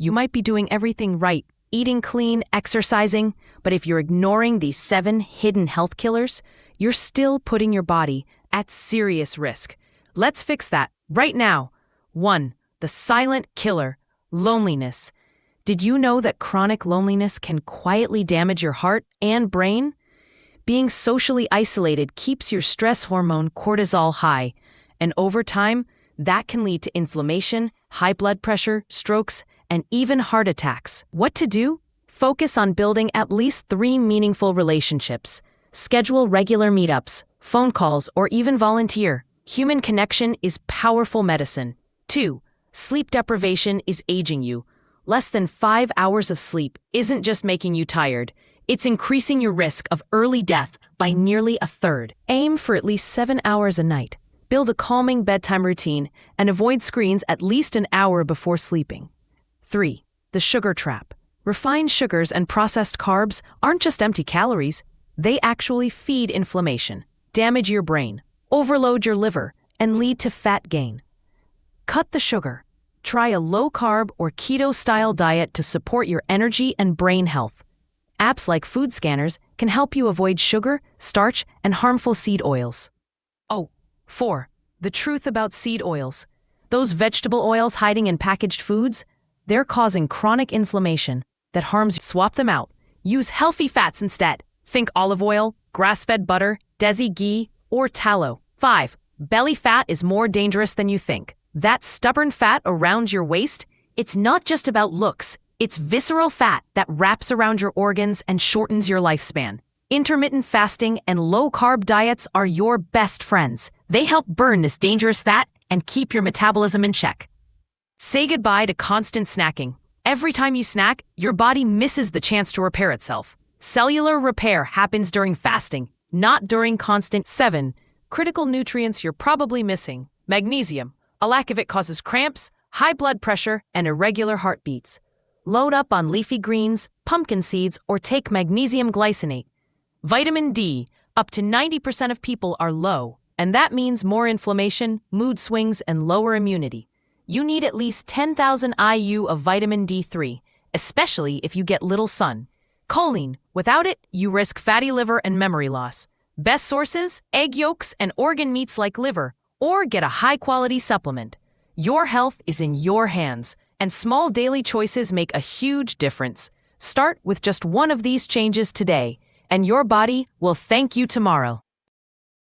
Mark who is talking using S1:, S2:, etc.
S1: You might be doing everything right, eating clean, exercising, but if you're ignoring these 7 hidden health killers, you're still putting your body at serious risk. Let's fix that right now. 1. The silent killer, loneliness. Did you know that chronic loneliness can quietly damage your heart and brain? Being socially isolated keeps your stress hormone cortisol high, and over time, that can lead to inflammation, high blood pressure, strokes, and even heart attacks. What to do? Focus on building at least 3 meaningful relationships. Schedule regular meetups, phone calls, or even volunteer. Human connection is powerful medicine. 2. Sleep deprivation is aging you. Less than 5 hours of sleep isn't just making you tired. It's increasing your risk of early death by nearly a third. Aim for at least 7 hours a night. Build a calming bedtime routine and avoid screens at least an hour before sleeping. 3. The sugar trap. Refined sugars and processed carbs aren't just empty calories. They actually feed inflammation, damage your brain, overload your liver, and lead to fat gain. Cut the sugar. Try a low-carb or keto-style diet to support your energy and brain health. Apps like food scanners can help you avoid sugar, starch, and harmful seed oils. 4. The truth about seed oils. Those vegetable oils hiding in packaged foods, they're causing chronic inflammation that harms you. Swap them out. Use healthy fats instead. Think olive oil, grass-fed butter, desi ghee, or tallow. 5. Belly fat is more dangerous than you think. That stubborn fat around your waist, it's not just about looks. It's visceral fat that wraps around your organs and shortens your lifespan. Intermittent fasting and low-carb diets are your best friends. They help burn this dangerous fat and keep your metabolism in check. Say goodbye to constant snacking. Every time you snack, your body misses the chance to repair itself. Cellular repair happens during fasting, not during constant. 7. Critical nutrients you're probably missing. Magnesium. A lack of it causes cramps, high blood pressure, and irregular heartbeats. Load up on leafy greens, pumpkin seeds, or take magnesium glycinate. Vitamin D. Up to 90% of people are low, and that means more inflammation, mood swings, and lower immunity. You need at least 10,000 IU of vitamin D3, especially if you get little sun. Choline. Without it, you risk fatty liver and memory loss. Best sources: egg yolks and organ meats like liver, or get a high-quality supplement. Your health is in your hands, and small daily choices make a huge difference. Start with just one of these changes today, and your body will thank you tomorrow.